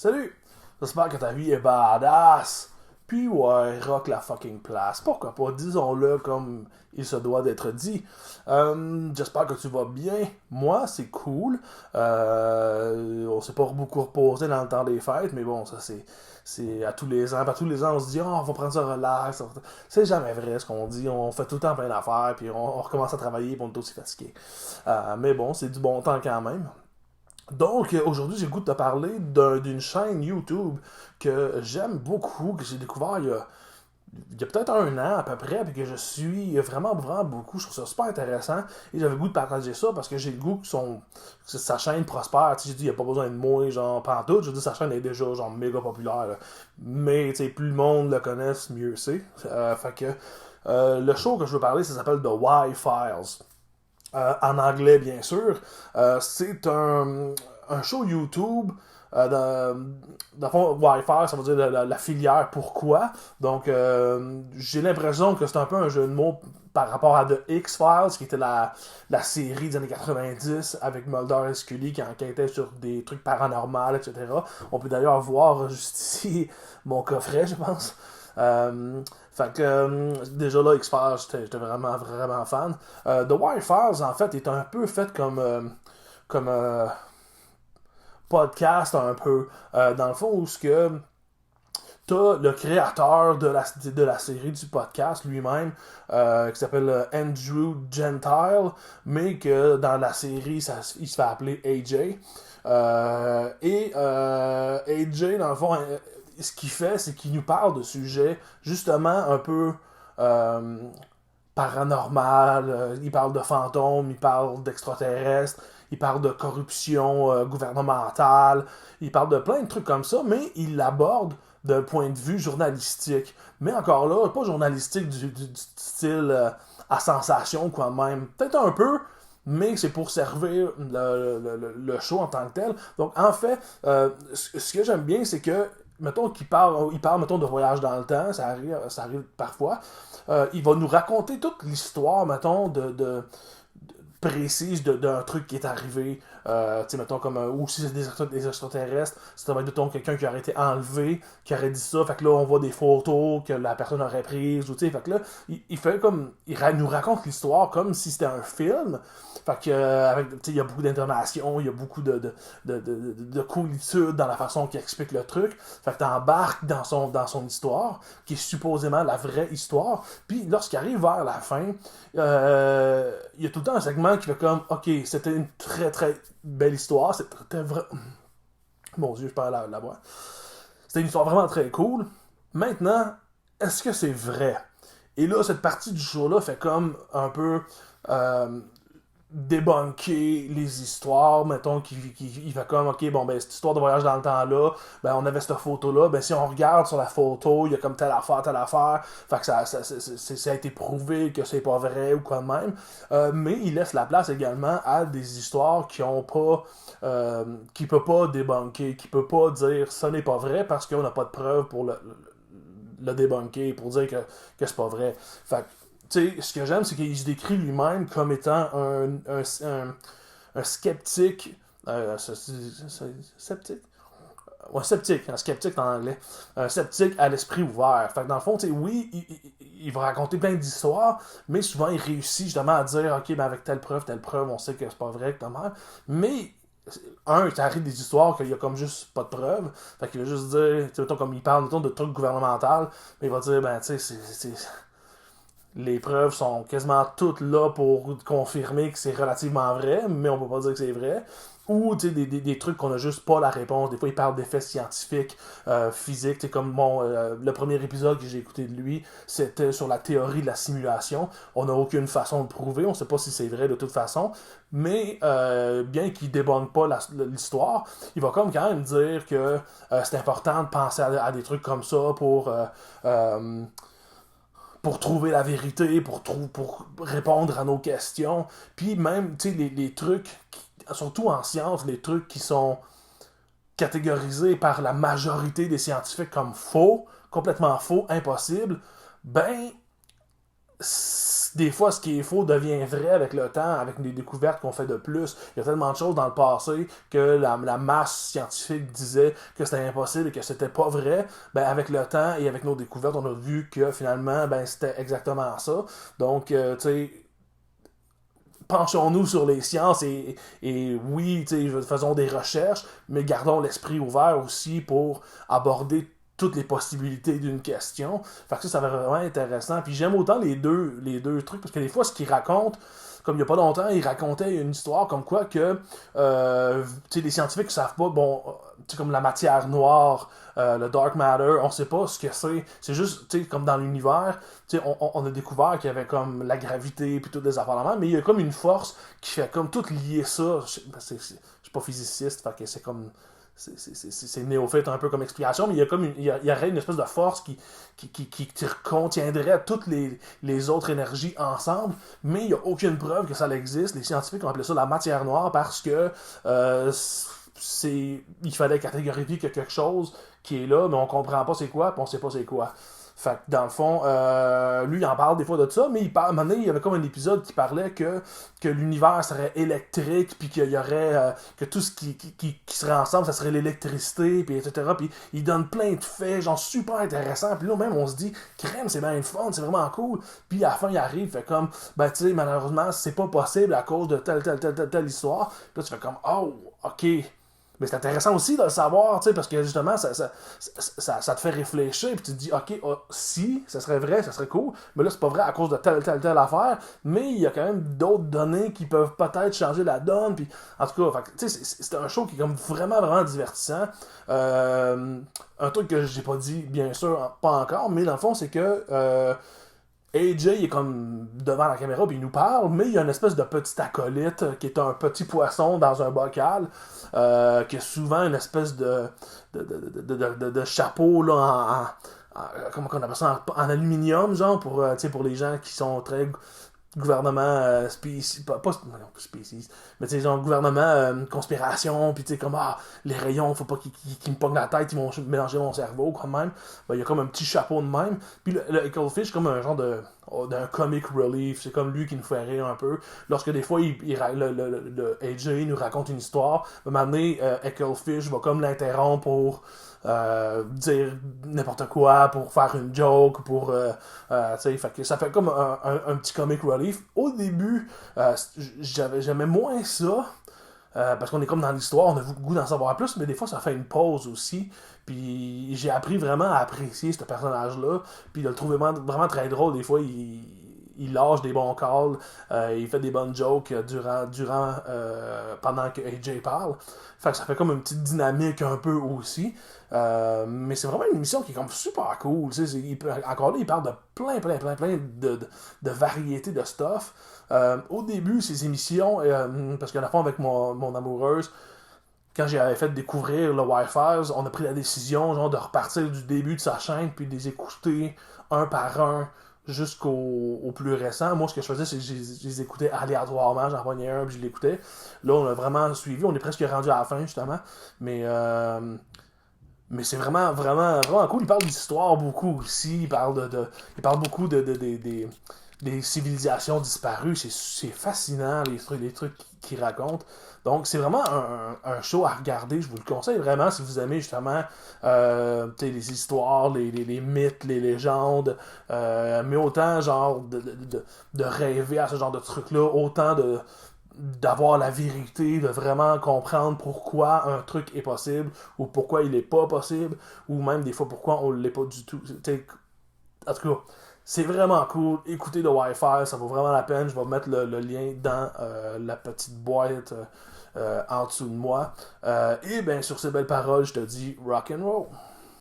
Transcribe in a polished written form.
Salut! J'espère que ta vie est badass. Puis ouais, rock la fucking place. Pourquoi pas? Disons-le comme il se doit d'être dit. J'espère que tu vas bien. Moi, c'est cool. On s'est pas beaucoup reposé dans le temps des fêtes, mais bon, ça c'est à tous les ans. À tous les ans, on se dit, oh, on va prendre ça relax. C'est jamais vrai ce qu'on dit. On fait tout le temps plein d'affaires, puis on recommence à travailler, puis on est aussi fatigué. Mais bon, c'est du bon temps quand même. Donc, aujourd'hui, j'ai le goût de te parler d'une chaîne YouTube que j'aime beaucoup, que j'ai découvert il y a peut-être un an à peu près, puis que je suis vraiment, vraiment beaucoup. Je trouve ça super intéressant. Et j'avais le goût de partager ça parce que j'ai le goût que sa chaîne prospère. Tu sais, j'ai dit, il n'y a pas besoin de moi, genre, pantoute. Je dis, sa chaîne est déjà, genre, méga populaire. Là. Mais, tu sais, plus le monde le connaisse, mieux c'est. Fait que le show que je veux parler, ça s'appelle The Why-Files. En anglais, bien sûr. C'est un show YouTube. Dans le fond, Wi-Fi, ça veut dire la filière pourquoi. Donc, j'ai l'impression que c'est un peu un jeu de mots par rapport à The X-Files, qui était la série des années 90 avec Mulder et Scully qui enquêtaient sur des trucs paranormaux, etc. On peut d'ailleurs voir juste ici mon coffret, je pense. Fait que déjà là, X-Files, j'étais vraiment, vraiment fan. The Wire-Files, en fait, est un peu fait comme podcast, un peu. Dans le fond, où ce que t'as le créateur de la série du podcast lui-même, qui s'appelle Andrew Gentile, mais que dans la série, il se fait appeler AJ. AJ, dans le fond, ce qu'il fait, c'est qu'il nous parle de sujets justement un peu paranormal, il parle de fantômes, il parle d'extraterrestres, il parle de corruption gouvernementale, il parle de plein de trucs comme ça, mais il l'aborde d'un point de vue journalistique. Mais encore là, pas journalistique du style à sensation, quoi même. Peut-être un peu, mais c'est pour servir le show en tant que tel. Donc, en fait, ce que j'aime bien, c'est que, mettons qu'il parle, mettons, de voyage dans le temps, ça arrive parfois. Il va nous raconter toute l'histoire, mettons, précise d'un truc qui est arrivé. Tu sais, mettons, comme, ou si c'est des extraterrestres, ça va être, mettons, quelqu'un qui aurait été enlevé, qui aurait dit ça, fait que là, on voit des photos que la personne aurait prises, ou tu sais, fait que là, il fait comme, nous raconte l'histoire comme si c'était un film. Fait que, il y a beaucoup d'intonations, il y a beaucoup de coolitude dans la façon qu'il explique le truc. Fait que t'embarques dans son histoire, qui est supposément la vraie histoire. Puis lorsqu'il arrive vers la fin, il y a tout le temps un segment qui fait comme, ok, c'était une très très belle histoire, c'était vrai. Mon Dieu, je perds la voix. C'était une histoire vraiment très cool. Maintenant, est-ce que c'est vrai? Et là, cette partie du show-là fait comme un peu débunker les histoires, mettons, il fait comme, ok, bon, ben, cette histoire de voyage dans le temps-là, ben, on avait cette photo-là, ben, si on regarde sur la photo, il y a comme telle affaire, fait que ça a été prouvé que c'est pas vrai ou quoi de même, mais il laisse la place également à des histoires qui peut pas débunker, qui peut pas dire, ça n'est pas vrai, parce qu'on n'a pas de preuves pour le débunker, pour dire que c'est pas vrai. Fait que, tu sais, ce que j'aime, c'est qu'il se décrit lui-même comme étant un sceptique. Sceptique? Ouais, sceptique, un sceptique en anglais. Un sceptique à l'esprit ouvert. Fait que dans le fond, tu sais, oui, il va raconter plein d'histoires, mais souvent il réussit justement à dire, ok, ben avec telle preuve, on sait que c'est pas vrai, que mal. Mais ça arrive des histoires qu'il y a comme juste pas de preuves. Fait qu'il va juste dire, tu sais, comme il parle de trucs gouvernementaux, mais il va dire, ben, tu sais, les preuves sont quasiment toutes là pour confirmer que c'est relativement vrai, mais on peut pas dire que c'est vrai. Ou des trucs qu'on a juste pas la réponse. Des fois, il parle d'effets scientifiques, physiques. Comme le premier épisode que j'ai écouté de lui, c'était sur la théorie de la simulation. On n'a aucune façon de prouver. On sait pas si c'est vrai de toute façon. Mais bien qu'il débunke pas l'histoire, il va comme quand même dire que c'est important de penser à des trucs comme ça pour trouver la vérité, pour répondre à nos questions. Puis même, tu sais, les trucs, surtout en science, les trucs qui sont catégorisés par la majorité des scientifiques comme faux, complètement faux, impossible, ben, des fois, ce qui est faux devient vrai avec le temps, avec les découvertes qu'on fait de plus. Il y a tellement de choses dans le passé que la masse scientifique disait que c'était impossible et que c'était pas vrai. Ben, avec le temps et avec nos découvertes, on a vu que finalement, ben, c'était exactement ça. Donc, tu sais, penchons-nous sur les sciences et oui, faisons des recherches, mais gardons l'esprit ouvert aussi pour aborder toutes les possibilités d'une question. Fait que ça va vraiment intéressant. Puis j'aime autant les deux trucs, parce que des fois, ce qu'ils racontent, comme il n'y a pas longtemps, ils racontaient une histoire comme quoi que les scientifiques ne savent pas, bon, comme la matière noire, le dark matter, on sait pas ce que c'est. C'est juste, comme dans l'univers, on a découvert qu'il y avait comme la gravité puis toutes des affaires là, mais il y a comme une force qui fait comme tout lier ça. Je suis pas physiciste, fait que c'est comme c'est néophyte un peu comme explication, mais il y a comme il y aurait une espèce de force qui contiendrait toutes les autres énergies ensemble, mais il n'y a aucune preuve que ça existe. Les scientifiques ont appelé ça la matière noire parce que il fallait catégoriser quelque chose qui est là, mais on comprend pas c'est quoi, puis on sait pas c'est quoi. Fait que dans le fond, lui il en parle des fois de ça, mais à un moment donné, il y avait comme un épisode qui parlait que l'univers serait électrique, puis qu'il y aurait que tout ce qui serait ensemble, ça serait l'électricité, puis etc. Puis il donne plein de faits, genre super intéressants. Puis là même on se dit, crème, c'est bien fun, c'est vraiment cool. Puis à la fin il arrive, fait comme, ben tu sais, malheureusement c'est pas possible à cause de telle histoire. Puis là tu fais comme, oh, ok. Mais c'est intéressant aussi de le savoir, parce que justement, ça te fait réfléchir, puis tu te dis, ok, si, ça serait vrai, ça serait cool, mais là, c'est pas vrai à cause de telle affaire, mais il y a quand même d'autres données qui peuvent peut-être changer la donne, puis en tout cas, c'est un show qui est comme vraiment, vraiment divertissant. Un truc que j'ai pas dit, bien sûr, pas encore, mais dans le fond, c'est que AJ est comme devant la caméra puis il nous parle, mais il y a une espèce de petit acolyte qui est un petit poisson dans un bocal, qui a souvent une espèce de chapeau là, comment on appelle ça, en aluminium, genre, pour les gens qui sont très gouvernement species, pas species, mais tu sais, genre gouvernement conspiration, puis tu sais, comme les rayons, faut pas qu'ils me pognent la tête, ils vont mélanger mon cerveau, quand même. Ben, il y a comme un petit chapeau de même. Puis le Ecclefish, comme un genre d'un comic relief, c'est comme lui qui nous fait rire un peu. Lorsque des fois, le AJ nous raconte une histoire, à un moment donné, Ecclefish va comme l'interrompre pour dire n'importe quoi, pour faire une joke, pour fait que ça fait comme un petit comic relief. Au début, j'aimais moins ça, parce qu'on est comme dans l'histoire, on a le goût d'en savoir plus, mais des fois ça fait une pause aussi. Puis j'ai appris vraiment à apprécier ce personnage-là, puis de le trouver vraiment très drôle. Des fois, il lâche des bons calls, il fait des bonnes jokes pendant que AJ parle. Fait que ça fait comme une petite dynamique un peu aussi. Mais c'est vraiment une émission qui est comme super cool. Encore là, il parle de plein de variétés de stuff. Au début, ces émissions, parce qu'à la fois avec mon amoureuse, quand j'avais fait découvrir le Wi-Fi, on a pris la décision genre de repartir du début de sa chaîne puis de les écouter un par un jusqu'au plus récent. Moi, ce que je faisais, c'est que je les écoutais aléatoirement. J'en prenais un puis je l'écoutais. Là, on a vraiment suivi. On est presque rendu à la fin, justement. Mais c'est vraiment, vraiment, vraiment cool. Il parle d'histoire beaucoup aussi. Il parle beaucoup des civilisations disparues. C'est fascinant, les trucs qu'il raconte. Donc, c'est vraiment un show à regarder. Je vous le conseille vraiment si vous aimez justement les histoires, les mythes, les légendes. Mais autant, genre, de rêver à ce genre de trucs-là. Autant d'avoir la vérité, de vraiment comprendre pourquoi un truc est possible ou pourquoi il est pas possible ou même des fois pourquoi on l'est pas du tout. En tout cas, c'est vraiment cool. Écoutez le Wi-Fi, ça vaut vraiment la peine. Je vais mettre le lien dans la petite boîte en dessous de moi. Et bien sur ces belles paroles, je te dis rock and roll.